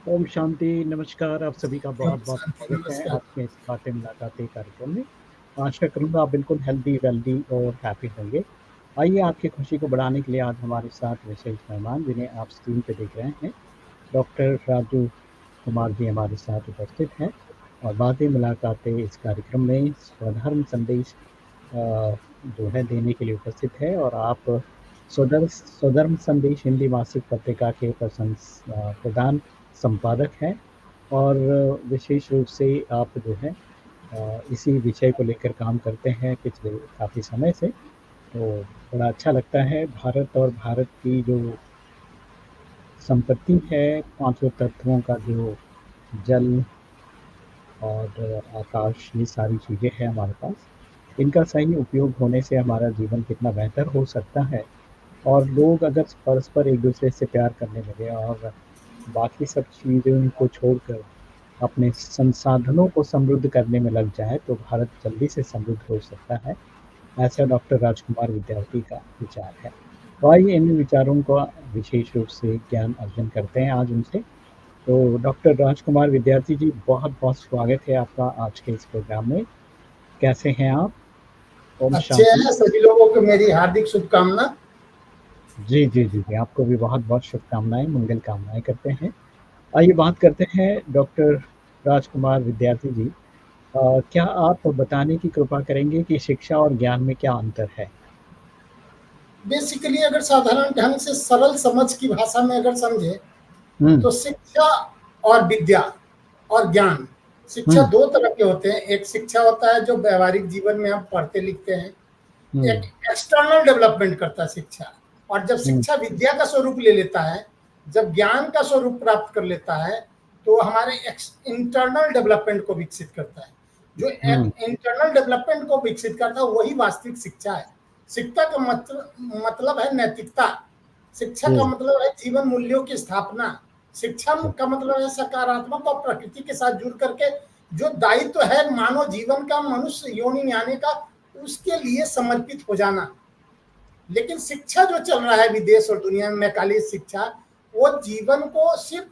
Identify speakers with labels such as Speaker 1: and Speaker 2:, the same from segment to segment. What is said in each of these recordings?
Speaker 1: ओम शांति, नमस्कार। आप सभी का बहुत-बहुत स्वागत है
Speaker 2: नमस्कार।
Speaker 1: आज के इस बातें मुलाकातें कार्यक्रम में। आशा करूँगा आप बिल्कुल हेल्दी, वेल्दी और हैप्पी होंगे। आइए आपकी खुशी को बढ़ाने के लिए आज हमारे साथ विशेष मेहमान जिन्हें आप स्क्रीन पे देख रहे हैं, डॉक्टर राजू कुमार जी हमारे साथ उपस्थित हैं और बातें मुलाकातें इस कार्यक्रम में स्वधर्म संदेश जो है देने के लिए उपस्थित है और आप स्वधर्म संदेश हिंदी मासिक पत्रिका के प्रधान संपादक हैं और विशेष रूप से आप जो है इसी विषय को लेकर काम करते हैं पिछले काफ़ी समय से। तो बड़ा अच्छा लगता है भारत और भारत की जो संपत्ति है, पाँचों तत्वों का जो जल और आकाश ये सारी चीज़ें हैं हमारे पास। इनका सही उपयोग होने से हमारा जीवन कितना बेहतर हो सकता है और लोग अगर परस्पर एक-दूसरे से प्यार करने लगे और बाकी सब चीज़ों को छोड़कर अपने संसाधनों को समृद्ध करने में लग जाए तो भारत जल्दी से समृद्ध हो सकता है। ऐसा डॉक्टर राजकुमार विद्यार्थी का विचार है। तो आइए इन विचारों का विशेष रूप से ज्ञान अर्जन करते हैं आज उनसे। तो डॉक्टर राजकुमार विद्यार्थी जी बहुत-बहुत स्वागत है आपका आज के इस प्रोग्राम में। कैसे हैं आप? ओम
Speaker 2: अच्छे
Speaker 1: शांति।
Speaker 2: हैं, सभी लोगों को मेरी हार्दिक शुभकामना।
Speaker 1: जी, जी, जी, जी। आपको भी बहुत-बहुत शुभकामनाएँ, मंगल कामनाएँ करते हैं। आइए बात करते हैं डॉक्टर राजकुमार विद्यार्थी जी। क्या आप बताने की कृपा करेंगे कि शिक्षा और ज्ञान में क्या अंतर है?
Speaker 2: बेसिकली अगर साधारण ढंग से सरल समझ की भाषा में अगर समझे
Speaker 1: हुँ,
Speaker 2: तो शिक्षा और विद्या और ज्ञान, शिक्षा
Speaker 1: हुँ,
Speaker 2: दो तरह के होते हैं। एक शिक्षा होता है जो व्यवहारिक जीवन में हम पढ़ते लिखते हैं,
Speaker 1: हुँ,
Speaker 2: एक एक्सटर्नल डेवलपमेंट करता है शिक्षा। और जब
Speaker 1: हुँ,
Speaker 2: शिक्षा विद्या का स्वरूप ले लेता है, जब ज्ञान का स्वरूप प्राप्त कर लेता है, तो हमारे इंटरनल डेवलपमेंट को विकसित करता है। जो
Speaker 1: हुँ,
Speaker 2: इंटरनल डेवलपमेंट को विकसित करता है वही वास्तविक शिक्षा है। शिक्षा का मतलब है नैतिकता। शिक्षा का
Speaker 1: जी,
Speaker 2: मतलब है जीवन मूल्यों की स्थापना। शिक्षा
Speaker 1: जी,
Speaker 2: का मतलब है सकारात्मक और प्रकृति के साथ जुड़ करके जो दायित्व है मानव जीवन का, मनुष्य योनि में आने का, उसके लिए समर्पित हो जाना। लेकिन शिक्षा जो चल रहा है विदेश और दुनिया में, मैकाले शिक्षा, वो जीवन को सिर्फ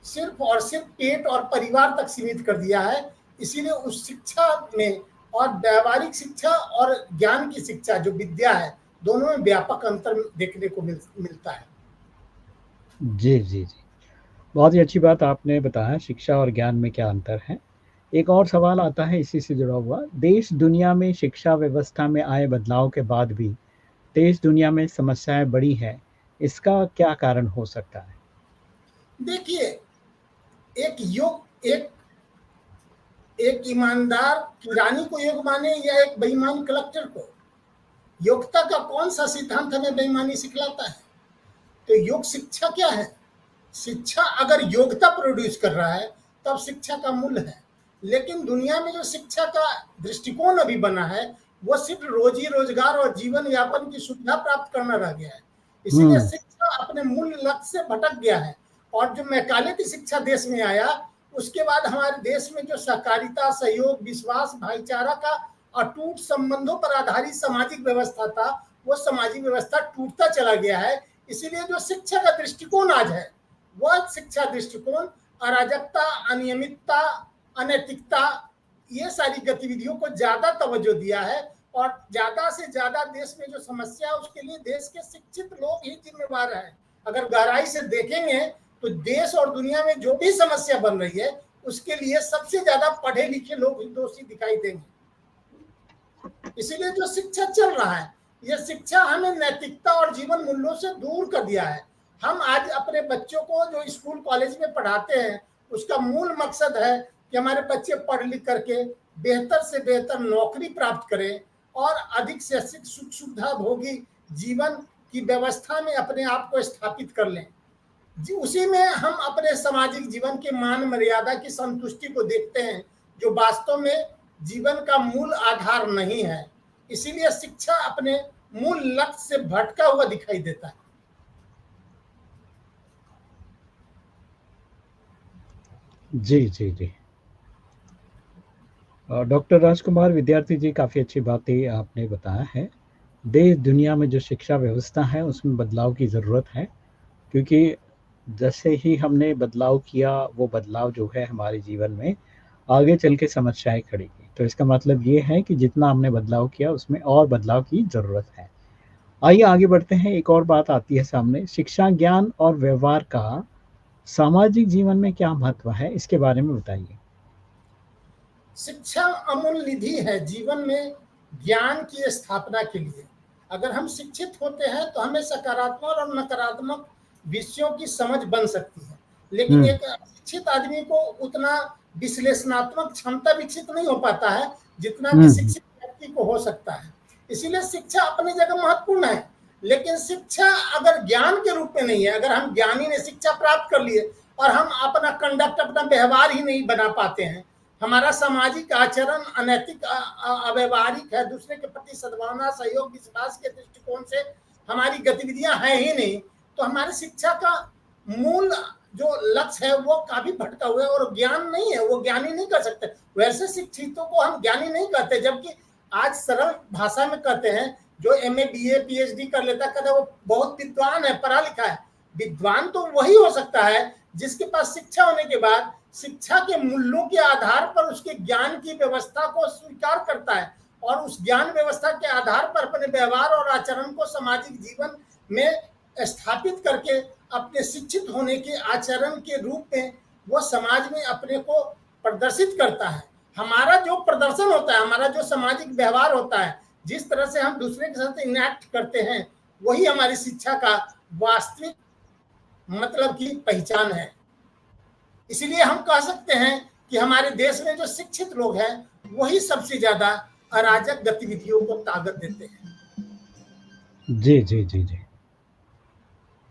Speaker 2: सिर्फ और सिर्फ पेट और परिवार तक सीमित कर दिया है। इसीलिए उस शिक्षा में और व्यावहारिक शिक्षा और ज्ञान की शिक्षा जो विद्या है, दोनों में व्यापक अंतर देखने को मिलता है।
Speaker 1: जी, जी, जी। बहुत ही अच्छी बात आपने बताया शिक्षा और ज्ञान में क्या अंतर है। एक और सवाल आता है इसी से जुड़ा हुआ, देश दुनिया में शिक्षा व्यवस्था में आए बदलाव के बाद भी देश दुनिया में समस्याएँ बढ़ी हैं। इसका क्या कारण हो सकता है?
Speaker 2: देखिए, एक योग एक एक ईमानदार किरानी को योग माने या एक बेईमान कलेक्टर को, योग्यता का कौन सा सिद्धांत हमें बेईमानी सिखलाता है? तो योग शिक्षा क्या है? शिक्षा अगर योग्यता प्रोड्यूस कर रहा है तब शिक्षा का मूल्य है। लेकिन दुनिया में जो शिक्षा का दृष्टिकोण अभी बना है वो सिर्फ रोजी रोजगार और जीवन यापन की सुविधा प्राप्त करना रह गया है। इसीलिए
Speaker 1: हुँ,
Speaker 2: शिक्षा अपने मूल लक्ष्य से भटक गया है। और जो मैकाले की शिक्षा देश में आया, उसके बाद हमारे देश में जो सहकारिता, सहयोग, विश्वास, भाईचारा का अटूट संबंधों पर आधारित सामाजिक व्यवस्था था, वो सामाजिक व्यवस्था टूटता चला गया है। इसीलिए जो शिक्षा का दृष्टिकोण आज है, वह शिक्षा दृष्टिकोण अराजकता, अनियमितता, अनैतिकता, ये सारी गतिविधियों को ज्यादा तवज्जो दिया है। और ज्यादा से ज्यादा देश में जो समस्या है उसके लिए देश के शिक्षित लोग ही जिम्मेवार हैं। अगर गहराई से देखेंगे तो देश और दुनिया में जो भी समस्या बन रही है उसके लिए सबसे ज्यादा पढ़े लिखे लोग ही दोषी दिखाई देंगे। इसीलिए जो शिक्षा चल रहा है, यह शिक्षा हमें नैतिकता और जीवन मूल्यों से दूर कर दिया है। हम आज अपने बच्चों को जो स्कूल कॉलेज में पढ़ाते हैं, उसका मूल मकसद है कि हमारे बच्चे पढ़ लिख करके बेहतर से बेहतर नौकरी प्राप्त करें और अधिक से अधिक सुख सुविधा भोगी जीवन की व्यवस्था में अपने आप को स्थापित कर लें। जी, उसी में हम अपने सामाजिक जीवन के मान मर्यादा की संतुष्टि को देखते हैं, जो वास्तव में जीवन का मूल आधार नहीं है। इसीलिए शिक्षा अपने मूल लक्ष्य से भटका हुआ दिखाई देता है।
Speaker 1: जी, जी, जी। डॉक्टर राजकुमार विद्यार्थी जी काफ़ी अच्छी बातें आपने बताया है। देश दुनिया में जो शिक्षा व्यवस्था है उसमें बदलाव की ज़रूरत है क्योंकि जैसे ही हमने बदलाव किया, वो बदलाव जो है हमारे जीवन में आगे चल के समस्याएँ खड़ी की। तो इसका मतलब ये है कि जितना हमने बदलाव किया उसमें और बदलाव की ज़रूरत है। आइए आगे बढ़ते हैं, एक और बात आती है सामने, शिक्षा, ज्ञान और व्यवहार का सामाजिक जीवन में क्या महत्व है? इसके बारे में बताइए।
Speaker 2: शिक्षा अमूल्य निधि है जीवन में ज्ञान की स्थापना के लिए। अगर हम शिक्षित होते हैं तो हमें सकारात्मक और नकारात्मक विषयों की समझ बन सकती है, लेकिन
Speaker 1: हुँ,
Speaker 2: एक शिक्षित आदमी को उतना विश्लेषणात्मक क्षमता विकसित नहीं हो पाता है जितना कि
Speaker 1: हुँ, हुँ।
Speaker 2: शिक्षित व्यक्ति को हो सकता है। इसीलिए शिक्षा अपनी जगह महत्वपूर्ण है, लेकिन शिक्षा अगर ज्ञान के रूप में नहीं है, अगर हम ज्ञानी ने शिक्षा प्राप्त कर लिए और हम अपना कंडक्ट, अपना व्यवहार ही नहीं बना पाते हैं, हमारा सामाजिक आचरण अनैतिक, अव्यवहारिक है, दूसरे के प्रति सद्भावना, सहयोग, विश्वास के दृष्टिकोण से हमारी गतिविधियां हैं ही नहीं, तो हमारी शिक्षा का मूल जो लक्ष्य है वो काफी भटका हुआ है और ज्ञान नहीं है, वो ज्ञानी नहीं कर सकते। वैसे शिक्षितों को हम ज्ञानी नहीं कहते, जबकि आज सरल भाषा में कहते हैं, जो एमए, बीए, पीएचडी कर लेता कहता है वो बहुत विद्वान है, पढ़ा लिखा है। विद्वान तो वही हो सकता है जिसके पास शिक्षा होने के बाद शिक्षा के मूल्यों के आधार पर उसके ज्ञान की व्यवस्था को स्वीकार करता है और उस ज्ञान व्यवस्था के आधार पर अपने व्यवहार और आचरण को सामाजिक जीवन में स्थापित करके अपने शिक्षित होने के आचरण के रूप में वो समाज में अपने को प्रदर्शित करता है। हमारा जो प्रदर्शन होता है, हमारा जो सामाजिक व्यवहार होता है, जिस तरह से हम दूसरे के साथ इंटरेक्ट करते हैं, वही हमारी शिक्षा का वास्तविक मतलब की पहचान है। इसीलिए हम कह सकते हैं कि हमारे देश में जो शिक्षित लोग हैं वही सबसे ज्यादा अराजक गतिविधियों को ताकत देते हैं।
Speaker 1: जी, जी, जी, जी।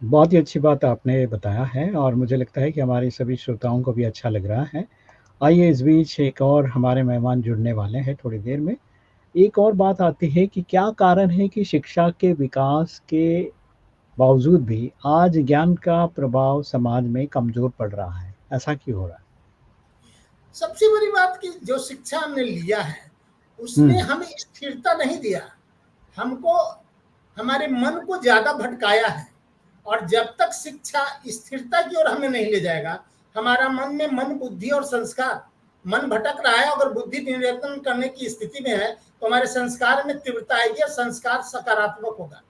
Speaker 1: बहुत ही अच्छी बात आपने बताया है और मुझे लगता है कि हमारे सभी श्रोताओं को भी अच्छा लग रहा है। आइए इस बीच एक और हमारे मेहमान जुड़ने वाले हैं थोड़ी देर में। एक और बात आती है कि क्या कारण है कि शिक्षा के विकास के बावजूद भी आज ज्ञान का प्रभाव समाज में कमज़ोर पड़ रहा है? ऐसा क्यों हो रहा है?
Speaker 2: सबसे बड़ी बात कि जो शिक्षा हमने लिया है
Speaker 1: हुँ,
Speaker 2: उसने हमें स्थिरता नहीं दिया, हमको हमारे मन को ज्यादा भटकाया है। और जब तक शिक्षा स्थिरता की ओर हमें नहीं ले जाएगा, हमारा मन बुद्धि और संस्कार, मन भटक रहा है, अगर बुद्धि नियंत्रण करने की स्थिति में है तो हमारे संस्कार में तीव्रता आएगी और संस्कार सकारात्मक होगा।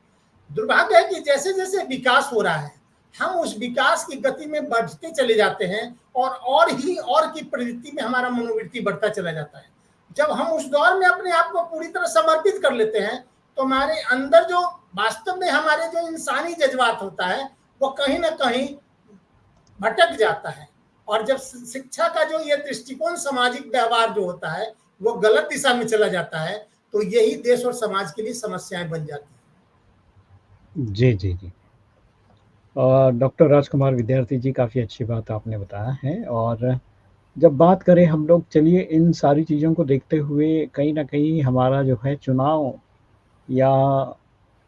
Speaker 2: दुर्भाग्य है कि जैसे जैसे विकास हो रहा है हम उस विकास की गति में बढ़ते चले जाते हैं और ही और की प्रवृत्ति में हमारा मनोवृत्ति बढ़ता चला जाता है। जब हम उस दौर में अपने आप को पूरी तरह समर्पित कर लेते हैं तो हमारे अंदर जो वास्तव में हमारे जो इंसानी जज्बात होता है वो कहीं ना कहीं भटक जाता है। और जब शिक्षा का जो ये दृष्टिकोण सामाजिक व्यवहार जो होता है वो गलत दिशा में चला जाता है तो यही देश और समाज के लिए समस्याएं बन जाती हैं।
Speaker 1: जी, जी, जी। डॉक्टर राजकुमार विद्यार्थी जी, काफ़ी अच्छी बात आपने बताया है और जब बात करें हम लोग, चलिए इन सारी चीज़ों को देखते हुए कहीं न कहीं हमारा जो है चुनाव या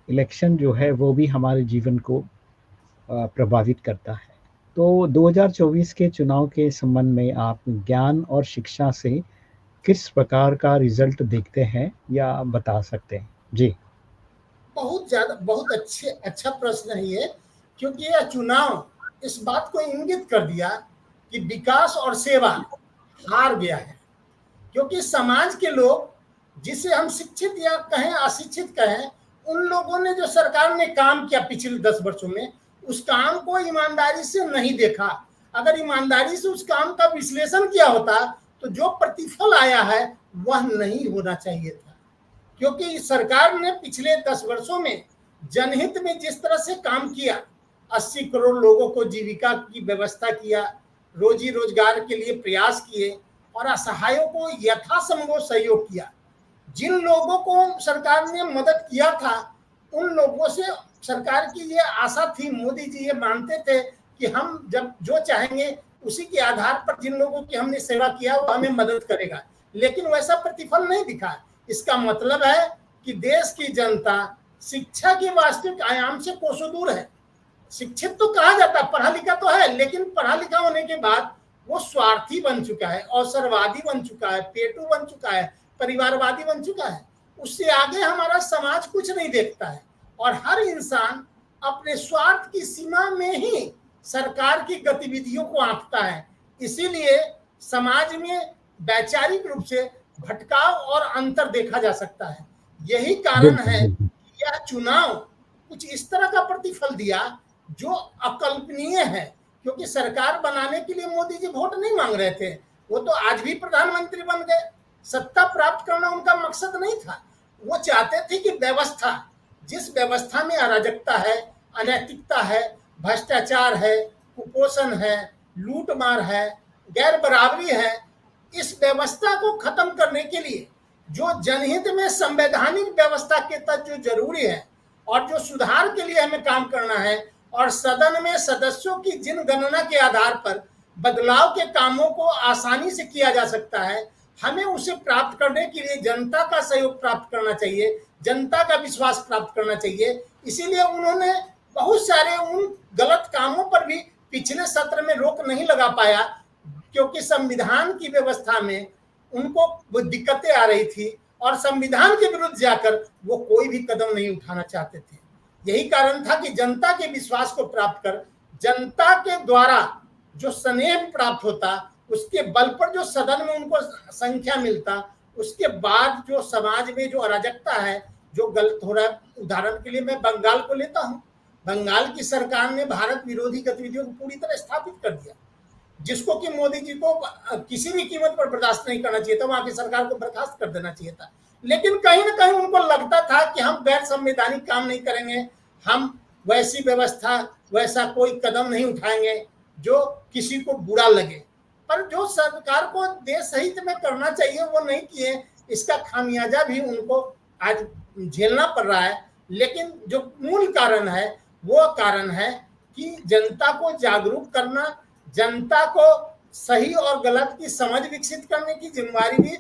Speaker 1: इलेक्शन जो है वो भी हमारे जीवन को प्रभावित करता है। तो 2024 के चुनाव के संबंध में आप ज्ञान और शिक्षा से किस प्रकार का रिज़ल्ट देखते हैं या बता सकते हैं? जी।
Speaker 2: बहुत ज्यादा, बहुत अच्छा प्रश्न है ये, क्योंकि यह चुनाव इस बात को इंगित कर दिया कि विकास और सेवा हार गया है। क्योंकि समाज के लोग, जिसे हम शिक्षित या कहें अशिक्षित कहें, उन लोगों ने जो सरकार ने काम किया पिछले 10 वर्षों में उस काम को ईमानदारी से नहीं देखा। अगर ईमानदारी से उस काम का विश्लेषण किया होता तो जो प्रतिफल आया है वह नहीं होना चाहिए था। क्योंकि सरकार ने पिछले 10 वर्षों में जनहित में जिस तरह से काम किया, 80 करोड़ लोगों को जीविका की व्यवस्था किया, रोजी रोजगार के लिए प्रयास किए और असहायों को यथासंभव सहयोग किया। जिन लोगों को सरकार ने मदद किया था उन लोगों से सरकार की ये आशा थी, मोदी जी ये मानते थे कि हम जब जो चाहेंगे उसी के आधार पर जिन लोगों की हमने सेवा किया वो हमें मदद करेगा, लेकिन वैसा प्रतिफल नहीं दिखा। इसका मतलब है कि देश की जनता शिक्षा के वास्तविक आयाम से कोसों दूर है। शिक्षित तो कहा जाता, पढ़ा लिखा तो है, लेकिन पढ़ा लिखा होने के बाद वो स्वार्थी बन चुका है, अवसरवादी बन चुका है, पेटू बन चुका है, परिवारवादी बन चुका है। उससे आगे हमारा समाज कुछ नहीं देखता है और हर इंसान अपने स्वार्थ की सीमा में ही सरकार की गतिविधियों को आंकता है। इसीलिए समाज में वैचारिक रूप से भटकाव और अंतर देखा जा सकता है। यही कारण
Speaker 1: बिल्कुल,
Speaker 2: है
Speaker 1: बिल्कुल।
Speaker 2: कि यह चुनाव कुछ इस तरह का प्रतिफल दिया जो अकल्पनीय है, क्योंकि सरकार बनाने के लिए मोदी जी वोट नहीं मांग रहे थे। वो तो आज भी प्रधानमंत्री बन गए। सत्ता प्राप्त करना उनका मकसद नहीं था। वो चाहते थे कि व्यवस्था, जिस व्यवस्था में अराजकता है, अनैतिकता है, भ्रष्टाचार है, कुपोषण है, लूटमार है, गैर बराबरी है, इस व्यवस्था को खत्म करने के लिए जो जनहित में संवैधानिक व्यवस्था के तहत जो जरूरी है और जो सुधार के लिए हमें काम करना है, और सदन में सदस्यों की जिन गणना के आधार पर बदलाव के कामों को आसानी से किया जा सकता है, हमें उसे प्राप्त करने के लिए जनता का सहयोग प्राप्त करना चाहिए, जनता का विश्वास प्राप्त करना चाहिए। इसीलिए उन्होंने बहुत सारे उन गलत कामों पर भी पिछले सत्र में रोक नहीं लगा पाया, क्योंकि संविधान की व्यवस्था में उनको वो दिक्कतें आ रही थी और संविधान के विरुद्ध जाकर वो कोई भी कदम नहीं उठाना चाहते थे। यही कारण था कि जनता के विश्वास को प्राप्त कर, जनता के द्वारा जो स्नेह प्राप्त होता, उसके बल पर जो सदन में उनको संख्या मिलता, उसके बाद जो समाज में जो अराजकता है, जो गलत हो रहा है। उदाहरण के लिए मैं बंगाल को लेता हूं। बंगाल की सरकार ने भारत विरोधी गतिविधियों को पूरी तरह स्थापित कर दिया, जिसको कि मोदी जी को किसी भी कीमत पर बर्दाश्त नहीं करना चाहिए था। वहां की सरकार को बर्खास्त कर देना चाहिए था। लेकिन कहीं ना कहीं उनको लगता था कि हम गैर संवैधानिक काम नहीं करेंगे, हम वैसी व्यवस्था, वैसा कोई कदम नहीं उठाएंगे जो किसी को बुरा लगे। पर जो सरकार को देश हित में करना चाहिए वो नहीं किए। इसका खामियाजा भी उनको आज झेलना पड़ रहा है। लेकिन जो मूल कारण है वो कारण है कि जनता को जागरूक करना, जनता को सही और गलत की समझ विकसित करने की जिम्मेदारी भी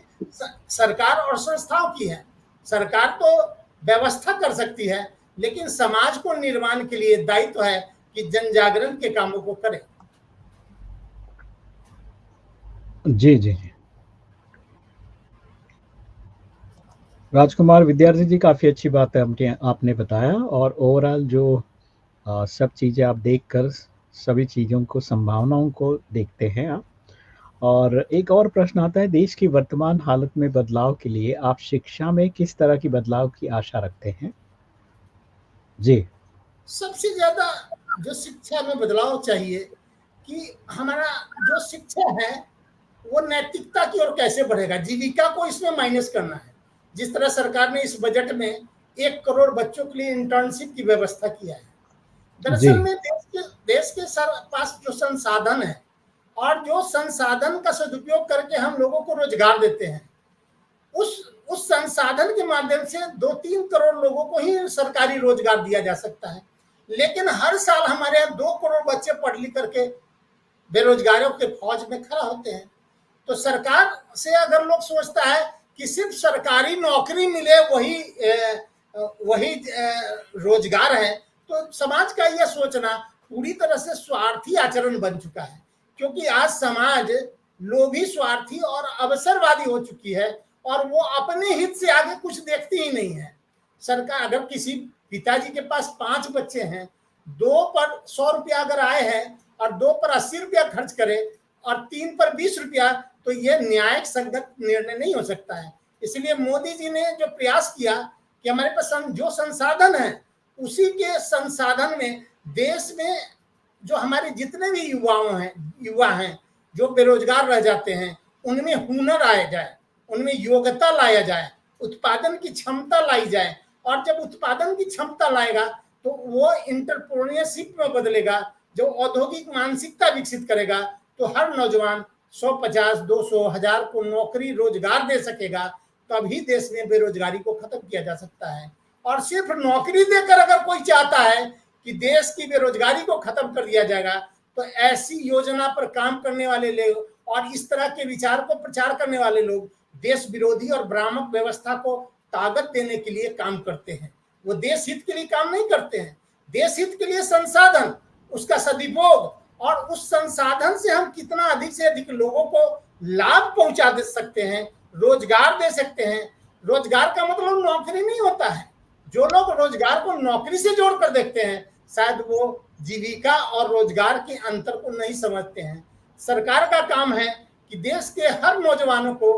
Speaker 2: सरकार और संस्थाओं की है। सरकार तो व्यवस्था कर सकती है, लेकिन समाज को निर्माण के लिए दायित्व है कि जन जागरण के कामों को करे।
Speaker 1: जी, जी, जी। राजकुमार विद्यार्थी जी, काफ़ी अच्छी बात है आपने बताया, और ओवरऑल जो सब चीज़ें आप देखकर सभी चीज़ों को, संभावनाओं को देखते हैं आप। और एक और प्रश्न आता है, देश की वर्तमान हालत में बदलाव के लिए आप शिक्षा में किस तरह की बदलाव की आशा रखते हैं? जी।
Speaker 2: सबसे ज्यादा जो शिक्षा में बदलाव चाहिए कि हमारा जो शिक्षा है वो नैतिकता की ओर कैसे बढ़ेगा, जीविका को इसमें माइनस करना है। जिस तरह सरकार ने इस बजट में 1 करोड़ बच्चों के लिए इंटर्नशिप की व्यवस्था किया है।
Speaker 1: जी।
Speaker 2: दरअसल में देश के पास जो संसाधन है और जो संसाधन का सदुपयोग करके हम लोगों को रोजगार देते हैं, उस संसाधन के माध्यम से 2-3 करोड़ लोगों को ही सरकारी रोजगार दिया जा सकता है। लेकिन हर साल हमारे यहाँ 2 करोड़ बच्चे पढ़ लिख करके बेरोजगारों के फौज में खड़ा होते हैं। तो सरकार से अगर लोग सोचता है कि सिर्फ सरकारी नौकरी मिले वही रोजगार है, तो समाज का यह सोचना पूरी तरह से स्वार्थी आचरण बन चुका है। क्योंकि आज समाज लोभी, स्वार्थी और अवसरवादी हो चुकी है और वो अपने हित से आगे कुछ देखती ही नहीं है। सरकार, अगर किसी पिताजी के पास 5 बच्चे हैं, 2 पर 100 रुपया अगर आए हैं और 2 पर 80 रुपया खर्च करे और 3 पर 20 रुपया, तो यह न्यायिक संगत निर्णय नहीं हो सकता है। इसलिए मोदी जी ने जो प्रयास किया कि हमारे पास जो संसाधन है, उसी के संसाधन में देश में जो हमारे जितने भी युवा हैं जो बेरोजगार रह जाते हैं, उनमें हुनर आया जाए, उनमें योग्यता लाया जाए, उत्पादन की क्षमता लाई जाए। और जब उत्पादन की क्षमता लाएगा तो वो इंटरप्रेन्योरशिप में बदलेगा, जो औद्योगिक मानसिकता विकसित करेगा, तो हर नौजवान 100, 50, 200, 1000 को नौकरी रोजगार दे सकेगा। तभी देश में बेरोजगारी को खत्म किया जा सकता है। और सिर्फ नौकरी देकर अगर कोई चाहता है कि देश की बेरोजगारी को खत्म कर दिया जाएगा, तो ऐसी योजना पर काम करने वाले लोग और इस तरह के विचार को प्रचार करने वाले लोग देश विरोधी और भ्रामक व्यवस्था को ताकत देने के लिए काम करते हैं। वो देश हित के लिए काम नहीं करते हैं। देश हित के लिए संसाधन, उसका सदुपयोग और उस संसाधन से हम कितना अधिक से अधिक लोगों को लाभ पहुंचा दे सकते हैं, रोजगार दे सकते हैं। रोजगार का मतलब नौकरी नहीं होता है। जो लोग रोजगार को नौकरी से जोड़कर देखते हैं, शायद वो जीविका और रोजगार के अंतर को नहीं समझते हैं। सरकार का काम है कि देश के हर नौजवानों को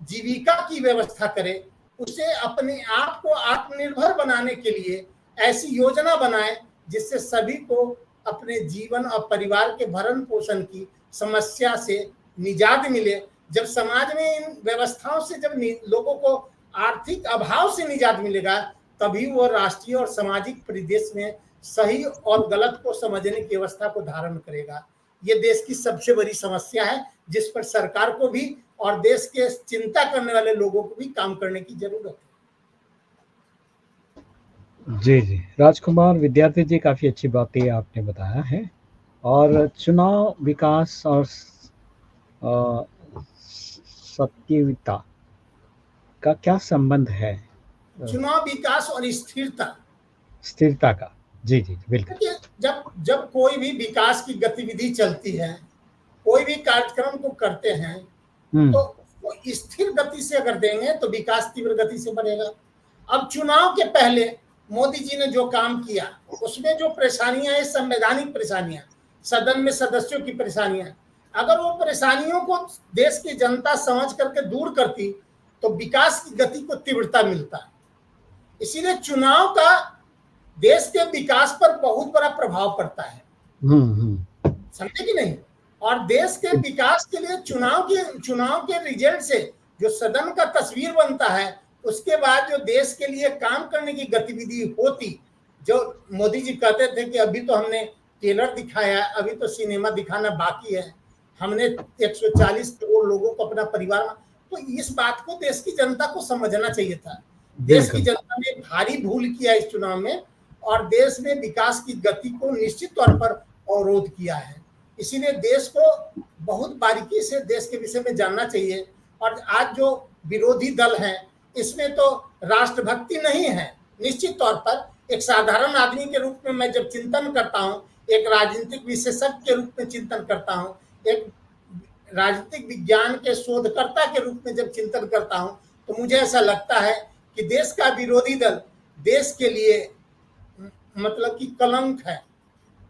Speaker 2: जीविका की व्यवस्था करे, उसे अपने आप को आत्मनिर्भर बनाने के लिए ऐसी योजना बनाए जिससे सभी को अपने जीवन और परिवार के भरण पोषण की समस्या से निजात मिले। जब समाज में इन व्यवस्थाओं से जब लोगों को आर्थिक अभाव से निजात मिलेगा, तभी वो राष्ट्रीय और सामाजिक परिदृश्य में सही और गलत को समझने की व्यवस्था को धारण करेगा। ये देश की सबसे बड़ी समस्या है, जिस पर सरकार को भी और देश के चिंता करने वाले लोगों को भी काम करने की जरूरत है।
Speaker 1: जी, जी। राजकुमार विद्यार्थी जी, काफ़ी अच्छी बातें आपने बताया है। और चुनाव, विकास और सत्यविता का क्या संबंध है?
Speaker 2: चुनाव, विकास और स्थिरता।
Speaker 1: स्थिरता का। जी, जी, बिल्कुल।
Speaker 2: देखिए, जब जब कोई भी विकास की गतिविधि चलती है, कोई भी कार्यक्रम को करते हैं,
Speaker 1: हुँ,
Speaker 2: तो वो स्थिर गति से अगर देंगे तो विकास तीव्र गति से बढ़ेगा। अब चुनाव के पहले मोदी जी ने जो काम किया, उसमें जो परेशानियां हैं, संवैधानिक परेशानियां, सदन में सदस्यों की परेशानियां, अगर वो परेशानियों को देश की जनता समझ करके दूर करती तो विकास की गति को तीव्रता मिलता। इसीलिए चुनाव का देश के विकास पर बहुत बड़ा प्रभाव पड़ता है, समझे कि नहीं। और देश के विकास के लिए चुनाव के रिजल्ट से जो सदन का तस्वीर बनता है, उसके बाद जो देश के लिए काम करने की गतिविधि होती, जो मोदी जी कहते थे कि अभी तो हमने ट्रेलर दिखाया, अभी तो सिनेमा दिखाना बाकी है, हमने 140 करोड़ लोगों को अपना परिवार, तो इस बात को देश की जनता को समझना चाहिए था। देश की जनता ने भारी भूल किया इस चुनाव में, और देश में विकास की गति को निश्चित तौर पर अवरोध किया है। इसीलिए देश को बहुत बारीकी से देश के विषय में जानना चाहिए। और आज जो विरोधी दल है, इसमें तो राष्ट्रभक्ति नहीं है। निश्चित तौर पर एक साधारण आदमी के रूप में मैं जब चिंतन करता हूँ, एक राजनीतिक विशेषज्ञ के रूप में चिंतन करता हूँ, एक राजनीतिक विज्ञान के शोधकर्ता के रूप में जब चिंतन करता हूँ, तो मुझे ऐसा लगता है कि देश का विरोधी दल देश के लिए मतलब कि कलंक है।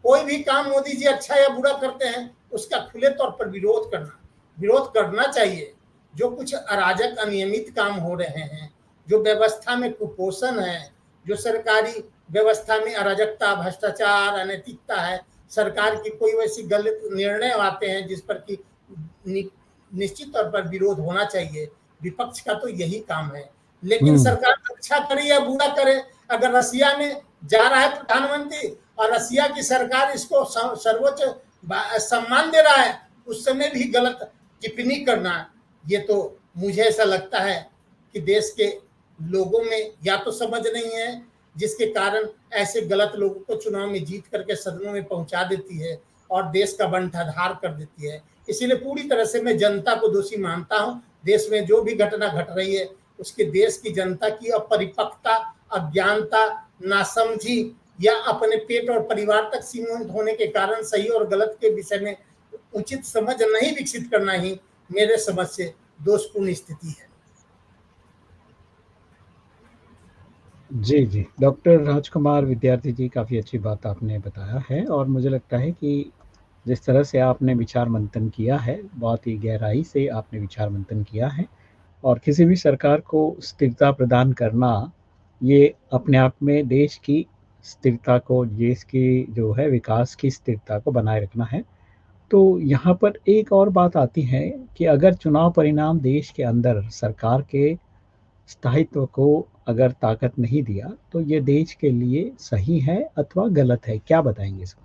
Speaker 2: कोई भी काम मोदी जी अच्छा या बुरा करते हैं, उसका खुले तौर पर विरोध करना चाहिए। जो कुछ अराजक अनियमित काम हो रहे हैं, जो व्यवस्था में कुपोषण है, जो सरकारी व्यवस्था में अराजकता, भ्रष्टाचार, अनैतिकता है, सरकार की कोई वैसी गलत निर्णय आते हैं जिस पर कि निश्चित तौर पर विरोध होना चाहिए। विपक्ष का तो यही काम है। लेकिन सरकार अच्छा करे या बुरा करे, अगर रसिया में जा रहा है प्रधानमंत्री और रसिया की सरकार इसको सर्वोच्च सम्मान दे रहा है, उस समय भी गलत टिप्पणी करना, ये तो मुझे ऐसा लगता है कि देश के लोगों में या तो समझ नहीं है, जिसके कारण ऐसे गलत लोगों को चुनाव में जीत करके सदनों में पहुंचा देती है और देश का बंटाधार कर देती है। इसीलिए पूरी तरह से मैं जनता को दोषी मानता हूं। देश में जो भी घटना घट रही है, उसके देश की जनता की अपरिपक्वता, अज्ञानता, नासमझी या अपने पेट और परिवार तक सीमित होने के कारण सही और गलत के विषय में उचित समझ नहीं विकसित करना ही मेरे समझ से दोषपूर्ण स्थिति है।
Speaker 1: जी, जी। डॉक्टर राजकुमार विद्यार्थी जी, काफ़ी अच्छी बात आपने बताया है। और मुझे लगता है कि जिस तरह से आपने विचार मंथन किया है, बहुत ही गहराई से आपने विचार मंथन किया है। और किसी भी सरकार को स्थिरता प्रदान करना, ये अपने आप में देश की स्थिरता को, देश की जो है विकास की स्थिरता को बनाए रखना है। तो यहाँ पर एक और बात आती है कि अगर चुनाव परिणाम देश के अंदर सरकार के स्थायित्व को अगर ताकत नहीं दिया, तो ये देश के लिए सही है अथवा गलत है? क्या बताएँगे इसको?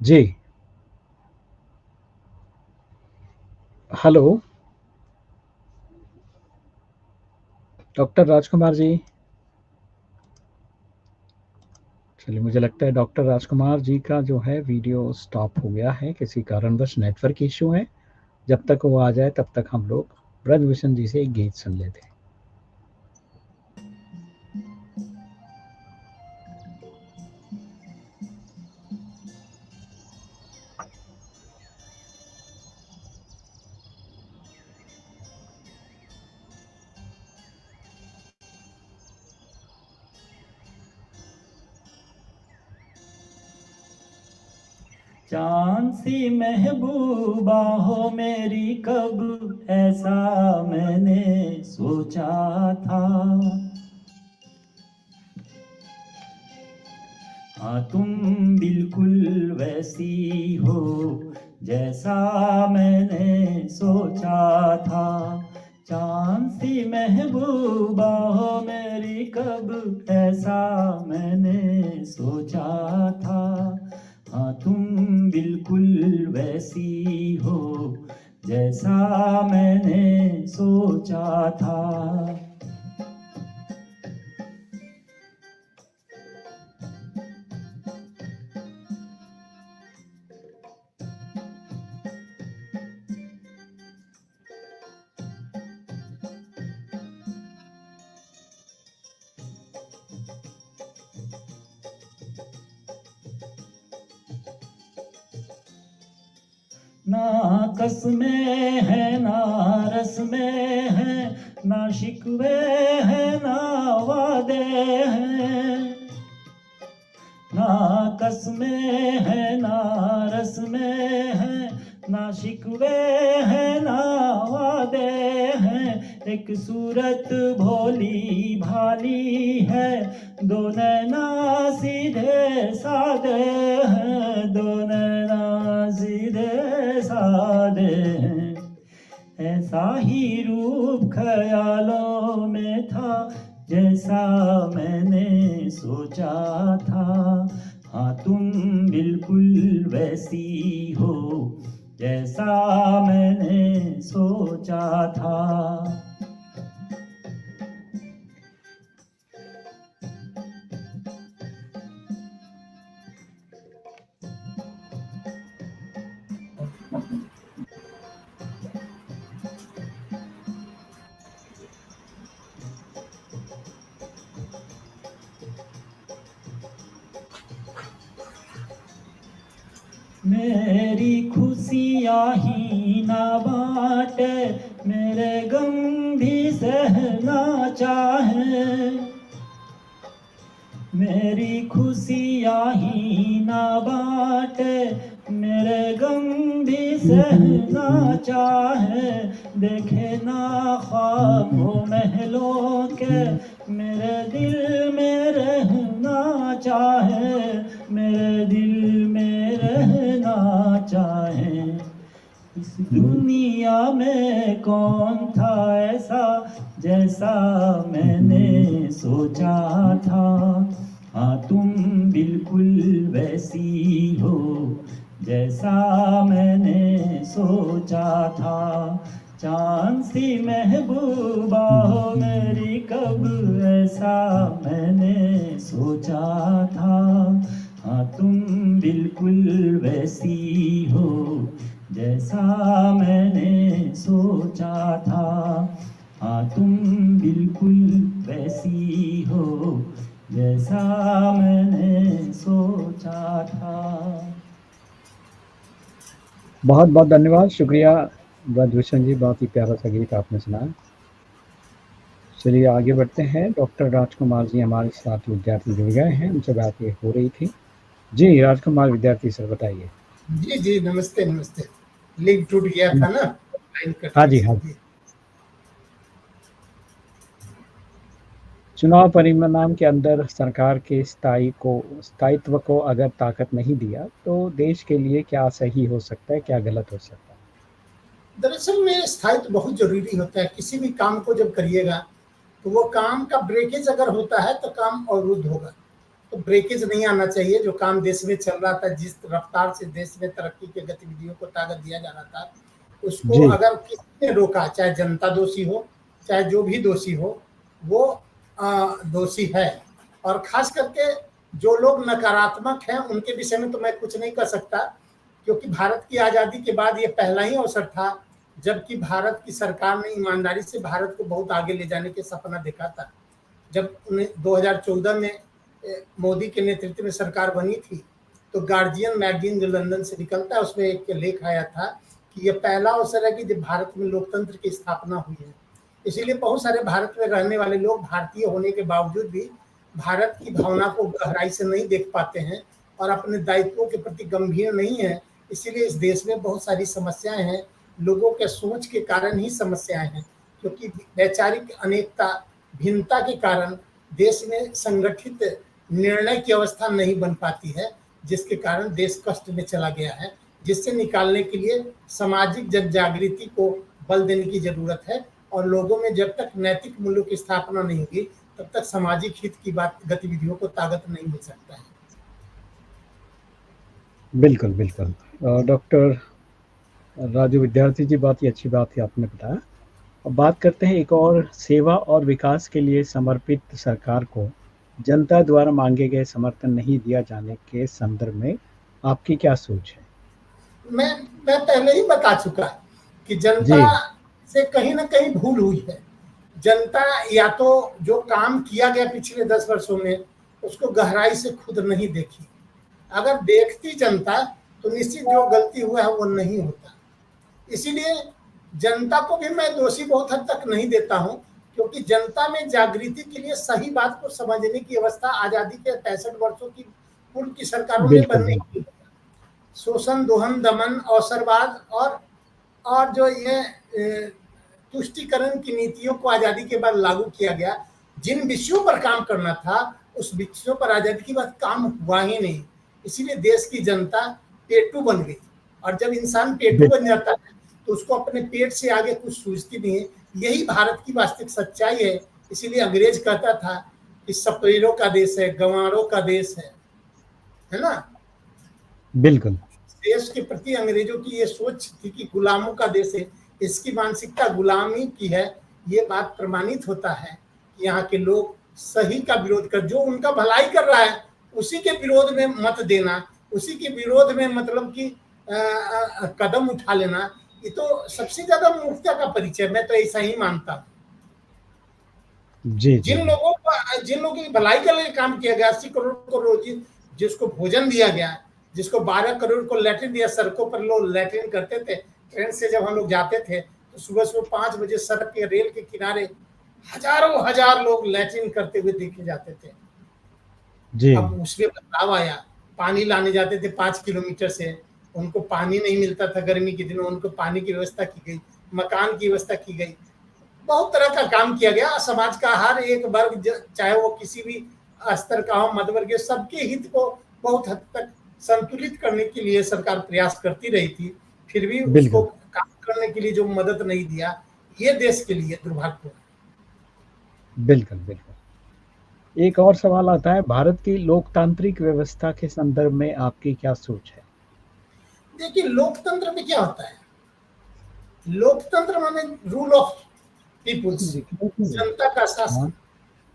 Speaker 1: जी। Hello, doctor Rajkumar ji. चलिए, मुझे लगता है डॉक्टर राजकुमार जी का जो है वीडियो स्टॉप हो गया है, किसी कारणवश नेटवर्क इश्यू है। जब तक वो आ जाए तब तक हम लोग ब्रजभूषण जी से एक गीत सुन लेते हैं।
Speaker 3: चांद सी महबूबा हो मेरी, कब ऐसा मैंने सोचा था। हाँ तुम बिल्कुल वैसी हो जैसा मैंने सोचा था। चांद सी महबूबा हो मेरी, कब ऐसा मैंने सोचा था। हाँ तुम बिल्कुल वैसी हो जैसा मैंने सोचा था। ना कसमें है ना रस में है, ना शिकवे है ना वादे हैं। ना कसमें है ना रस में है, ना शिकवे है ना वादे हैं। एक सूरत भोली भाली है, दो नैना सीधे साधे हैं, दो नैना सीधे साधे हैं। ऐसा ही रूप ख्यालों में था जैसा मैंने सोचा था। हाँ तुम बिल्कुल वैसी हो जैसा मैंने सोचा था। मेरी खुशियाँ ही ना बाँटे, मेरे गम भी सहना चाहे। मेरी खुशियाँ ही ना बाँटे, मेरे गम भी सहना चाहे। देखे ना ख्वाबों महलों के, मेरे दिल में रहना चाहे, मेरे दिल में रहना चाहे। इस दुनिया में कौन था ऐसा जैसा मैंने सोचा था। हाँ तुम बिल्कुल वैसी हो जैसा मैंने सोचा था। चांद सी महबूबा हो मेरी, कब ऐसा मैंने सोचा था। हाँ तुम बिल्कुल वैसी हो जैसा मैंने सोचा था। हाँ तुम बिल्कुल वैसी हो जैसा मैंने सोचा था।
Speaker 1: बहुत बहुत धन्यवाद, शुक्रिया ब्रजभूषण जी, बहुत ही प्यारा सा गीत आपने सुनाया। चलिए आगे बढ़ते हैं। डॉक्टर राजकुमार जी हमारे साथ विद्यार्थी जुड़ गए हैं, उनसे बातें हो रही थी। जी राजकुमार विद्यार्थी सर बताइए।
Speaker 2: जी जी, नमस्ते नमस्ते। लिंक टूट गया था ना, लाइन कट
Speaker 1: हाँ
Speaker 2: गई
Speaker 1: जी, हाँ
Speaker 2: थी।
Speaker 1: जी। चुनाव परिणाम के अंदर सरकार के स्थायित्व को अगर ताकत नहीं दिया तो देश के लिए क्या सही हो सकता है, क्या गलत हो सकता है?
Speaker 2: दरअसल में स्थायित्व बहुत जरूरी होता है। किसी भी काम को जब करिएगा तो वो काम का ब्रेकेज अगर होता है तो काम अवरुद्ध होगा। तो ब्रेकेज नहीं आना चाहिए। जो काम देश में चल रहा था, जिस रफ्तार से देश में तरक्की की गतिविधियों को ताकत दिया जा रहा था, उसको
Speaker 1: जी,
Speaker 2: अगर किसी ने रोका, चाहे जनता दोषी हो, चाहे जो भी दोषी हो, वो दोषी है। और खास करके जो लोग नकारात्मक हैं उनके विषय में तो मैं कुछ नहीं कर सकता, क्योंकि भारत की आज़ादी के बाद ये पहला ही अवसर था जबकि भारत की सरकार ने ईमानदारी से भारत को बहुत आगे ले जाने के सपना देखा था। जब 2014 में मोदी के नेतृत्व में सरकार बनी थी, तो गार्जियन मैगजीन जो लंदन से निकलता है, उसमें एक लेख आया था कि यह पहला अवसर है कि जब भारत में लोकतंत्र की स्थापना हुई है। इसीलिए बहुत सारे भारत में रहने वाले लोग भारतीय होने के बावजूद भी भारत की भावना को गहराई से नहीं देख पाते हैं और अपने दायित्वों के प्रति गंभीर नहीं है। इसीलिए इस देश में बहुत सारी समस्याएं हैं, लोगों के सोच के कारण ही समस्याएं हैं, क्योंकि वैचारिक अनेकता, भिन्नता के कारण देश में संगठित निर्णय की अवस्था नहीं बन पाती है, जिसके कारण देश कष्ट में चला गया है, जिससे निकालने के लिए सामाजिक जन जागृति को बल देने की जरूरत है। और लोगों में जब तक नैतिक मूल्यों की स्थापना नहीं होगी, तब तक सामाजिक हित की बात गतिविधियों को ताकत नहीं मिल सकता है।
Speaker 1: बिल्कुल, बिल्कुल। डॉक्टर राजू विद्यार्थी जी, बहुत ही अच्छी बात है आपने बताया। अब बात करते हैं एक और, सेवा और विकास के लिए समर्पित सरकार को जनता द्वारा मांगे गए समर्थन नहीं दिया जाने के संदर्भ में आपकी क्या सोच है?
Speaker 2: मैं पहले ही बता चुका कि जनता से कहीं ना कहीं भूल हुई है। जनता या तो जो काम किया गया पिछले 10 वर्षों में उसको गहराई से खुद नहीं देखी। अगर देखती जनता तो निश्चित जो गलती हुआ है वो नहीं होता। इसीलिए जनता को भी मैं दोषी बहुत हद तक नहीं देता हूं, क्योंकि जनता में जागृति के लिए सही बात को समझने की अवस्था आजादी के 65 वर्षों की पूर्व की सरकारों ने बनने की। शोषण, दोहन, दमन, अवसरवाद और जो ये तुष्टीकरण की नीतियों को आजादी के बाद लागू किया गया, जिन विषयों पर काम करना था उस विषयों पर आजादी के बाद काम हुआ ही नहीं। इसीलिए देश की जनता पेटू बन गई, और जब इंसान पेटू बन जाता है तो उसको अपने पेट से आगे कुछ सूझती नहीं है। यही भारत की वास्तविक सच्चाई है। इसीलिए अंग्रेज कहता था कि सपेरों का देश है, गंवारों का देश है ना।
Speaker 1: बिल्कुल।
Speaker 2: देश के प्रति अंग्रेजों की ये सोच थी कि गुलामों का देश है, इसकी मानसिकता गुलामी की है। ये बात प्रमाणित होता है कि यहाँ के लोग सही का विरोध कर, जो उनका भलाई कर रहा है उसी के विरोध में मत देना, उसी के विरोध में मतलब कि कदम उठा लेना, ये तो सबसे ज्यादा मूर्खता का परिचय। मैं तो ऐसा ही मानता हूँ। जिन लोगों की भलाई के लिए काम किया गया, 80 करोड़ को रोजी जिसको भोजन दिया गया, जिसको 12 करोड़ को लैट्रिन दिया, सड़कों पर लोग लैट्रिन करते थे। ट्रेन से जब हम लोग जाते थे तो सुबह 5 बजे सड़क के रेल के किनारे हजारों हजार लोग लैट्रिन करते हुए देखे जाते थे जी। अब उसमें बदलाव आया, पानी लाने जाते थे 5 किलोमीटर से, उनको पानी नहीं मिलता था गर्मी के दिनों, उनको पानी की व्यवस्था की गई, मकान की व्यवस्था की गई, बहुत तरह का काम किया गया। समाज का हर एक वर्ग, चाहे वो किसी भी स्तर का हो, मध्यवर्गीय, सबके हित को बहुत हद तक संतुलित करने के लिए सरकार प्रयास करती रही थी। फिर भी उसको काम करने के लिए जो मदद नहीं दिया, ये देश के लिए दुर्भाग्य है।
Speaker 1: बिल्कुल बिल्कुल। एक और सवाल आता है, भारत की लोकतांत्रिक व्यवस्था के संदर्भ में आपकी क्या सोच है?
Speaker 2: देखिए, लोकतंत्र में क्या होता है? लोकतंत्र माने रूल ऑफ पीपुल्स, जनता का शासन।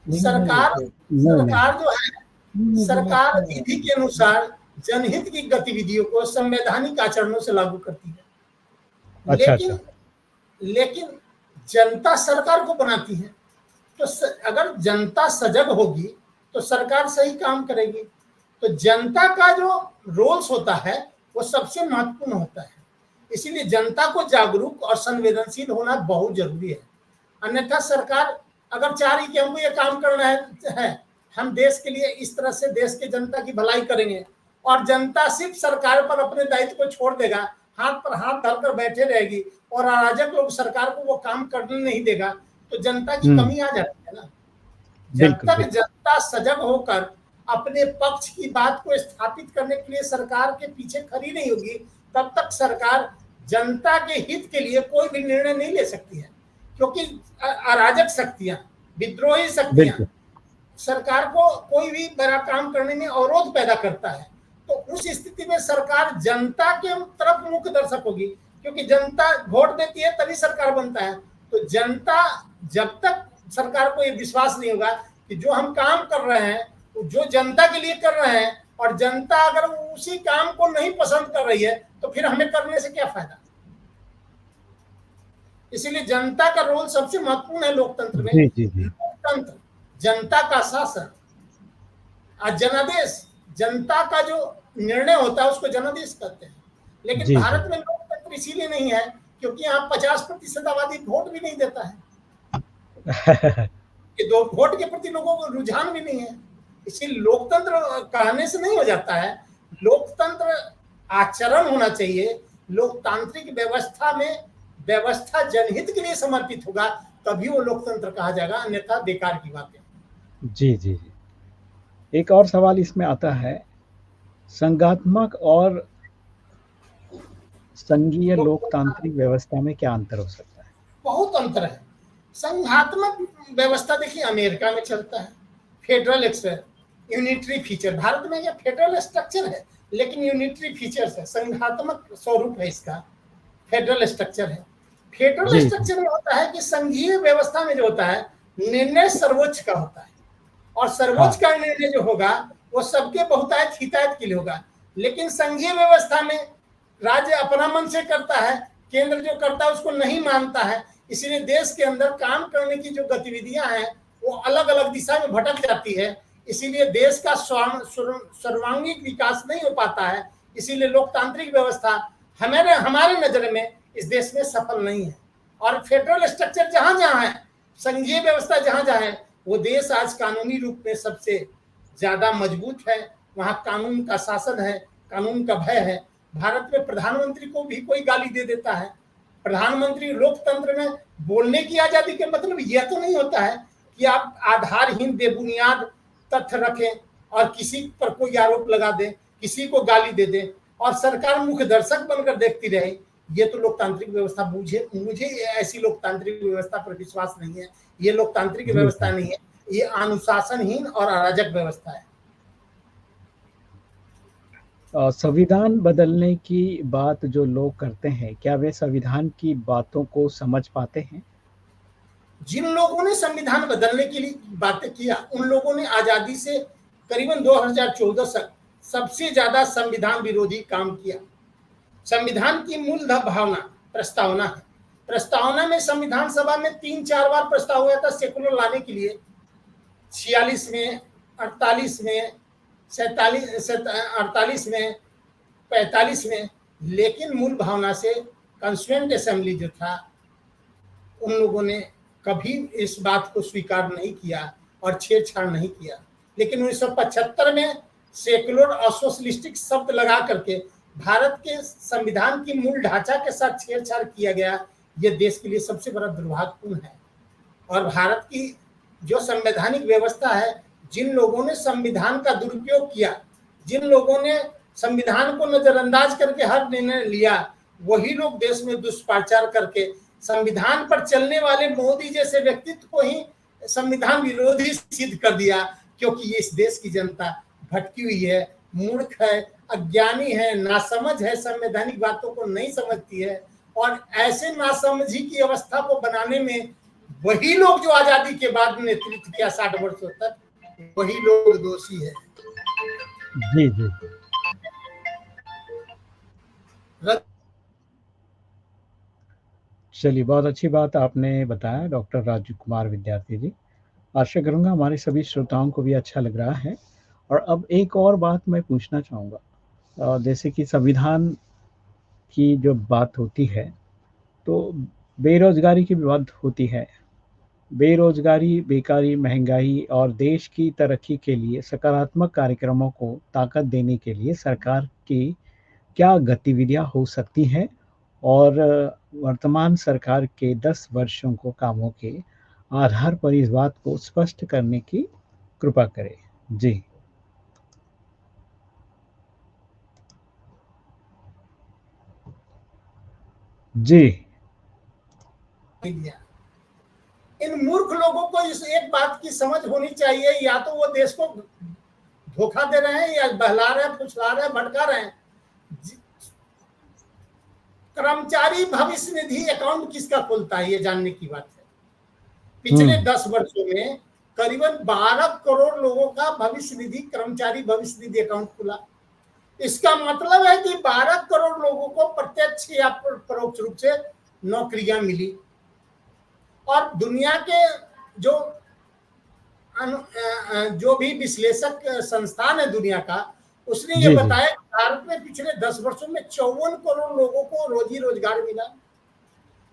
Speaker 2: सरकार जो है, सरकार विधि के अनुसार जनहित की गतिविधियों को संवैधानिक आचरणों से लागू करती है। लेकिन जनता सरकार को बनाती है। तो अगर जनता सजग होगी तो सरकार सही काम करेगी। तो जनता का जो रोल्स होता है वो सबसे महत्वपूर्ण होता है। इसीलिए जनता को जागरूक और संवेदनशील होना बहुत जरूरी है। अन्यथा सरकार अगर चाह रही कि हमको ये काम करना है, हम देश के लिए इस तरह से देश के जनता की भलाई करेंगे, और जनता सिर्फ सरकार पर अपने दायित्व को छोड़ देगा, हाथ पर हाथ धरकर बैठे रहेगी और अराजक लोग सरकार को वो काम करने नहीं देगा, तो जनता की कमी आ जाती है ना। जब तक जनता सजग होकर अपने पक्ष की बात को स्थापित करने के लिए सरकार के पीछे खड़ी नहीं होगी, तब तक सरकार जनता के हित के लिए कोई भी निर्णय नहीं ले सकती है। क्योंकि अराजक शक्तियां, विद्रोही शक्तियां सरकार को कोई भी बड़ा काम करने में अवरोध पैदा करता है। तो उस स्थिति में सरकार जनता के तरफ मुख्य दर्शक होगी, क्योंकि जनता वोट देती है तभी सरकार बनता है। तो जनता, जब तक सरकार को ये विश्वास नहीं होगा कि जो हम काम कर रहे हैं जो जनता के लिए कर रहे हैं, और जनता अगर उसी काम को नहीं पसंद कर रही है तो फिर हमें करने से क्या फायदा। इसीलिए जनता का रोल सबसे महत्वपूर्ण है लोकतंत्र में। लोकतंत्र, जनता का शासन और जनादेश, जनता का जो निर्णय होता है उसको जनादेश कहते हैं। लेकिन भारत में लोकतंत्र इसीलिए नहीं है क्योंकि यहाँ 50% आबादी वोट भी नहीं देता है। ये वोट के प्रति लोगों को रुझान भी नहीं है। इसीलिए लोकतंत्र कहने से नहीं हो जाता है, लोकतंत्र आचरण होना चाहिए, लोकतांत्रिक व्यवस्था में व्यवस्था जनहित के लिए समर्पित होगा, तभी वो लोकतंत्र कहा जाएगा, अन्यथा बेकार की बात है।
Speaker 1: जी, जी, जी। एक और सवाल इसमें आता है, संघात्मक और संघीय लोकतांत्रिक व्यवस्था में क्या अंतर हो सकता है?
Speaker 2: बहुत अंतर है। संघात्मक व्यवस्था देखिए अमेरिका में चलता है, फेडरल यूनिटरी फीचर। भारत में क्या फेडरल स्ट्रक्चर है, लेकिन यूनिटरी फीचर्स है, संघात्मक स्वरूप है इसका, फेडरल स्ट्रक्चर है। फेडरल
Speaker 1: जी, जी।
Speaker 2: स्ट्रक्चर में होता है कि संघीय व्यवस्था में जो होता है निर्णय सर्वोच्च का होता है, और सर्वोच्च
Speaker 1: हाँ,
Speaker 2: का निर्णय जो होगा वो सबके बहुतायत हितायत के लिए होगा। लेकिन संघीय व्यवस्था में राज्य अपना मन से करता है, केंद्र जो करता है उसको नहीं मानता है, इसीलिए देश के अंदर काम करने की जो गतिविधियां हैं वो अलग अलग दिशा में भटक जाती है, इसीलिए देश का सर्वांगीण विकास नहीं हो पाता है। इसीलिए लोकतांत्रिक व्यवस्था हमारे नजर में इस देश में सफल नहीं है। और फेडरल स्ट्रक्चर जहां जहां है, संघीय व्यवस्था जहां जहां है, वो देश आज कानूनी रूप में सबसे ज्यादा मजबूत है, वहां कानून का शासन है, कानून का भय है। भारत में प्रधानमंत्री को भी कोई गाली दे देता है। प्रधानमंत्री लोकतंत्र में बोलने की आजादी का मतलब यह तो नहीं होता है कि आप आधारहीन बेबुनियाद तथ्य रखें और किसी पर कोई आरोप लगा दें, किसी को गाली दे दें और सरकार मुख्य दर्शक बनकर देखती रहे। ये तो लोकतांत्रिक व्यवस्था, मुझे ऐसी लोकतांत्रिक व्यवस्था पर विश्वास नहीं है। ये लोकतांत्रिक
Speaker 1: जी,
Speaker 2: व्यवस्था
Speaker 1: जी।
Speaker 2: नहीं है, ये अनुशासनहीन और अराजक व्यवस्था है।
Speaker 1: संविधान बदलने की बात जो लोग करते हैं, क्या वे संविधान की बातों को समझ पाते हैं?
Speaker 2: जिन लोगों ने संविधान बदलने के लिए बातें किया, उन लोगों ने आजादी से करीबन 2014 तक सबसे ज्यादा संविधान विरोधी काम किया। संविधान की मूल भावना प्रस्तावना है। प्रस्तावना में संविधान सभा में 3-4 बार प्रस्ताव हुआ था सेकुलर लाने के लिए, 46 में, 48 में, 48 में, 45 में, लेकिन मूल भावना से कंस्टिट्यूएंट असेंबली जो था उन लोगों ने कभी इस बात को स्वीकार नहीं किया और छेड़छाड़ नहीं किया। लेकिन 1975 में सेकुलर और सोशलिस्टिक शब्द लगा करके भारत के संविधान की मूल ढांचा के साथ छेड़छाड़ किया गया। यह देश के लिए सबसे बड़ा दुर्भाग्यपूर्ण है। और भारत की जो संवैधानिक व्यवस्था है, जिन लोगों ने संविधान का दुरुपयोग किया, जिन लोगों ने संविधान को नजरअंदाज करके हर निर्णय लिया, वही लोग देश में दुष्प्रचार करके संविधान पर चलने वाले मोदी जैसे व्यक्तित्व को ही संविधान विरोधी सिद्ध कर दिया। क्योंकि ये इस देश की जनता भटकी हुई है, मूर्ख है, अज्ञानी है, नासमझ है, संवैधानिक बातों को नहीं समझती है। और ऐसे नासमझी की अवस्था को बनाने में वही लोग जो आजादी के बाद नेतृत्व किया 60 वर्षों तक, वही लोग दोषी है।
Speaker 1: जी, जी। चलिए, बहुत अच्छी बात आपने बताया डॉक्टर राजीव कुमार विद्यार्थी जी। आशा करूँगा हमारे सभी श्रोताओं को भी अच्छा लग रहा है। और अब एक और बात मैं पूछना चाहूँगा, जैसे कि संविधान की जो बात होती है, तो बेरोज़गारी की भी बात होती है। बेरोज़गारी, बेकारी, महँगाई और देश की तरक्की के लिए सकारात्मक कार्यक्रमों को ताकत देने के लिए सरकार की क्या गतिविधियाँ हो सकती हैं? और वर्तमान सरकार के 10 वर्षों को कामों के आधार पर इस बात को स्पष्ट करने की कृपा करें। जी। जी।
Speaker 2: इन मूर्ख लोगों को इस एक बात की समझ होनी चाहिए, या तो वो देश को धोखा दे रहे हैं या बहला रहे हैं, फुसला रहे हैं, भटका रहे हैं। कर्मचारी भविष्य निधि अकाउंट किसका खुलता है, ये जानने की बात है। पिछले 10 वर्षों में करीबन 12 करोड़ लोगों का भविष्य निधि, कर्मचारी भविष्य निधि अकाउंट खुला। इसका मतलब है कि 12 करोड़ लोगों को प्रत्यक्ष या परोक्ष रूप से नौकरियां मिली। और दुनिया के जो भी विश्लेषक संस्थान है दुनिया का, उसने ये
Speaker 1: जी, जी।
Speaker 2: बताया कि भारत में पिछले 10 वर्षों में 54 करोड़ लोगों को रोजी रोजगार मिला।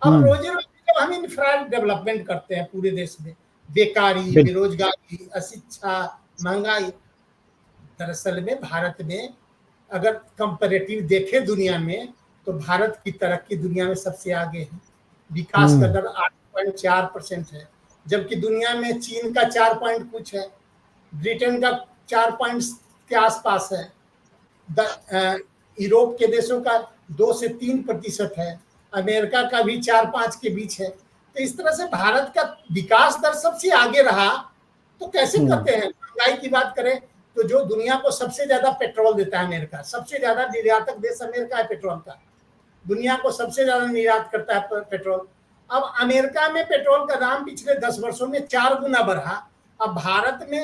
Speaker 2: अब रोजी रोजगार हम इंफ्रा डेवलपमेंट करते हैं पूरे देश में, बेकारी,
Speaker 1: बिल
Speaker 2: बेरोजगारी, अशिक्षा, महंगाई। दरअसल में भारत में अगर कंपैरेटिव देखें दुनिया में, तो भारत की तरक्की दुनिया में सबसे आगे है। विकास का दर 8.4% है, जबकि दुनिया में चीन का 4 पॉइंट कुछ है, ब्रिटेन का 4 पॉइंट के आसपास है, यूरोप के देशों का 2 से 3% है, अमेरिका का भी 4-5 के बीच है। तो इस तरह से भारत का विकास दर सबसे आगे रहा, तो कैसे करते हैं? महंगाई की बात करें तो जो दुनिया को सबसे ज्यादा पेट्रोल देता है अमेरिका, सबसे ज्यादा निर्यातक देश अमेरिका है पेट्रोल का, दुनिया को सबसे ज्यादा निर्यात करता है पेट्रोल। अब अमेरिका में पेट्रोल का दाम पिछले 10 वर्षों में 4 गुना बढ़ा, अब भारत में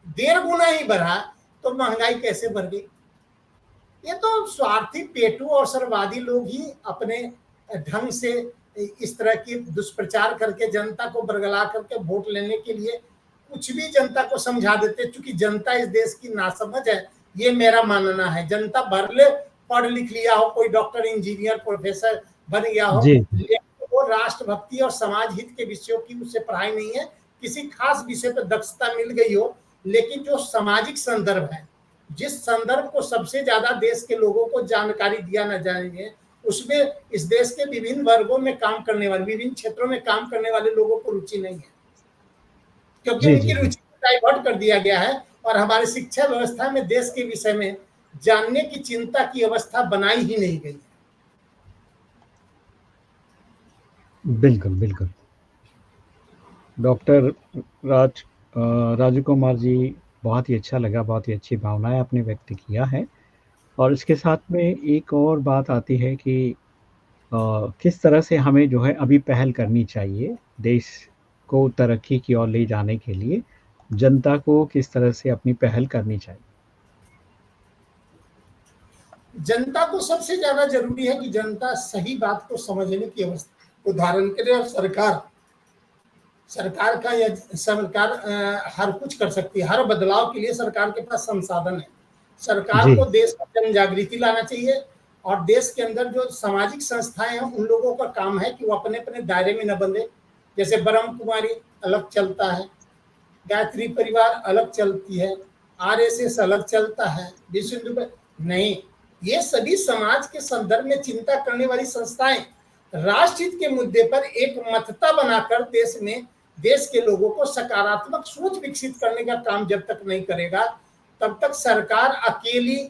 Speaker 2: 1.5 गुना ही बढ़ा, तो महंगाई कैसे बढ़ गई? ये तो स्वार्थी पेटू और सर्ववादी लोग ही अपने ढंग से इस तरह की दुष्प्रचार करके जनता को बरगला करके वोट लेने के लिए कुछ भी जनता को समझा देते, क्योंकि जनता इस देश की नासमझ है, ये मेरा मानना है। जनता भरले पढ़ लिख लिया हो, कोई डॉक्टर इंजीनियर प्रोफेसर बन गया हो, लेकिन वो राष्ट्रभक्ति और समाज हित के विषयों की उससे पढ़ाई नहीं है, किसी खास विषय पर दक्षता मिल गई हो, लेकिन जो सामाजिक संदर्भ है, जिस संदर्भ को सबसे ज्यादा देश के लोगों को जानकारी दिया न जाएंगे, उसमें इस देश के विभिन्न वर्गों में काम करने वाले, विभिन्न क्षेत्रों में काम करने वाले लोगों को रुचि नहीं है, क्योंकि उनकी रुचि को डाइवर्ट कर दिया गया है। और हमारे शिक्षा व्यवस्था में देश के विषय में जानने की चिंता की अवस्था बनाई ही नहीं गई है।
Speaker 1: बिल्कुल बिल्कुल। डॉक्टर राजू कुमार जी, बहुत ही अच्छा लगा, बहुत ही अच्छी भावनाएं आपने व्यक्त किया है। और इसके साथ में एक और बात आती है कि किस तरह से हमें जो है अभी पहल करनी चाहिए देश को तरक्की की ओर ले जाने के लिए, जनता को किस तरह से अपनी पहल करनी चाहिए?
Speaker 2: जनता को सबसे ज्यादा जरूरी है कि जनता सही बात को समझने की अवस्था उदाहरण के लिए, और सरकार हर कुछ कर सकती है, हर बदलाव के लिए सरकार के पास संसाधन है। सरकार को देश में जन जागृति लाना चाहिए, और देश के अंदर जो सामाजिक संस्थाएं हैं उन लोगों का काम है कि वो अपने अपने दायरे में न बंधे। जैसे ब्रह्म कुमारी अलग चलता है, गायत्री परिवार अलग चलती है, RSS अलग चलता है, विश्व हिंदू नहीं, ये सभी समाज के संदर्भ में चिंता करने वाली संस्थाएं राष्ट्र हित के मुद्दे पर एक मतता बनाकर देश के लोगों को सकारात्मक सोच विकसित करने का काम जब तक नहीं करेगा, तब तक सरकार अकेली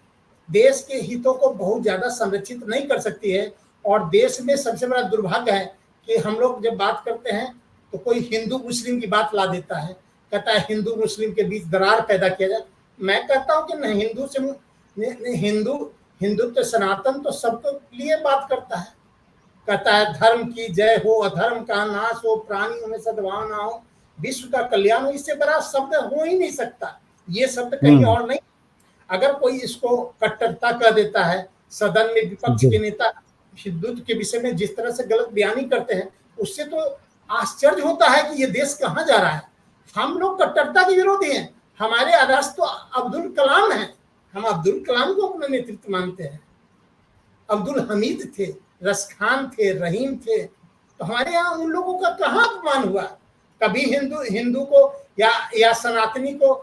Speaker 2: देश के हितों को बहुत ज्यादा संरक्षित नहीं कर सकती है। और देश में सबसे बड़ा दुर्भाग्य है कि हम लोग जब बात करते हैं तो कोई हिंदू मुस्लिम की बात ला देता है, कहता है हिंदू मुस्लिम के बीच दरार पैदा किया जाए। मैं कहता हूं कि नहीं, हिंदुत्व सनातन तो सबके लिए बात करता है, कहता है धर्म की जय हो, अधर्म का नाश हो, प्राणियों में सद्भावना हो, विश्व का कल्याण हो। इससे बड़ा शब्द हो ही नहीं सकता, ये शब्द कहीं और नहीं। अगर कोई इसको कट्टरता कह देता है, सदन में विपक्ष के नेता हिंदुत्व के विषय में जिस तरह से गलत बयानी करते हैं, उससे तो आश्चर्य होता है कि ये देश कहाँ जा रहा है। हम लोग कट्टरता के विरोधी हैं, हमारे आदर्श तो अब्दुल कलाम हैं, हम अब्दुल कलाम को अपना नेतृत्व मानते हैं। अब्दुल हमीद थे, रसखान थे, रहीम थे, तो हमारे यहाँ उन लोगों का कहाँ अपमान हुआ? कभी हिंदू को या सनातनी को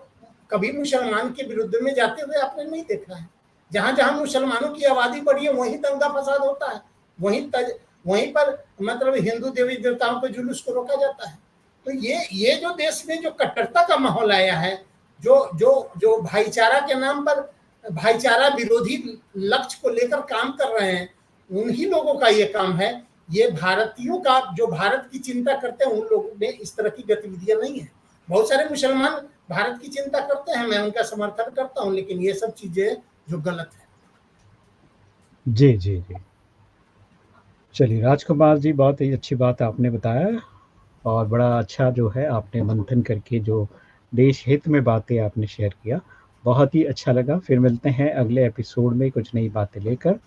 Speaker 2: कभी मुसलमान के विरुद्ध में जाते हुए आपने नहीं देखा है। जहां जहां मुसलमानों की आबादी बढ़ी है वहीं दंगा फसाद होता है, वहीं पर मतलब हिंदू देवी देवताओं के जुलूस को रोका जाता है। तो ये जो देश में जो कट्टरता का माहौल आया है, जो भाईचारा के नाम पर भाईचारा विरोधी लक्ष्य को लेकर काम कर रहे हैं, उन्हीं लोगों का ये काम है। ये भारतीयों का, जो भारत की चिंता करते हैं, उन लोगों में इस तरह की गतिविधियां नहीं है। बहुत सारे मुसलमान भारत की चिंता करते हैं, मैं उनका समर्थन करता हूं, लेकिन ये सब चीजें जो गलत है।
Speaker 1: जी जी जी, चलिए राजकुमार जी, बहुत ही अच्छी बात आपने बताया, और बड़ा अच्छा जो है आपने मंथन करके जो देश हित में बातें आपने शेयर किया, बहुत ही अच्छा लगा। फिर मिलते हैं अगले एपिसोड में कुछ नई बातें लेकर।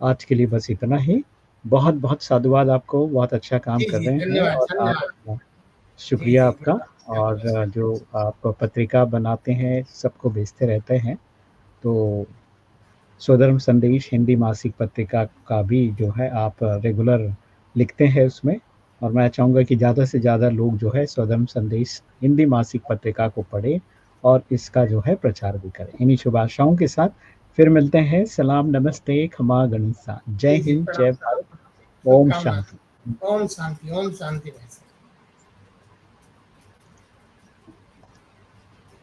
Speaker 1: आज के लिए बस इतना ही। बहुत बहुत साधुवाद आपको, बहुत अच्छा काम कर रहे हैं, और शुक्रिया आपका। और जो आप पत्रिका बनाते हैं, सबको भेजते रहते हैं, तो स्वधर्म संदेश हिंदी मासिक पत्रिका का भी जो है आप रेगुलर लिखते हैं उसमें, और मैं चाहूँगा कि ज़्यादा से ज़्यादा लोग जो है स्वधर्म संदेश हिंदी मासिक पत्रिका को पढ़ें और इसका जो है प्रचार भी करें। इन्हीं शुभ आशाओं के साथ फिर मिलते हैं। सलाम, नमस्ते, खमा गणिसा। जय
Speaker 2: जी जी,
Speaker 1: हिंद,
Speaker 2: प्रणाम
Speaker 1: जय
Speaker 2: प्रणाम,
Speaker 1: भारत, ओम
Speaker 2: शुभकामना।
Speaker 1: शांति।
Speaker 2: ओम शांति, ओम शांति भाई साहब।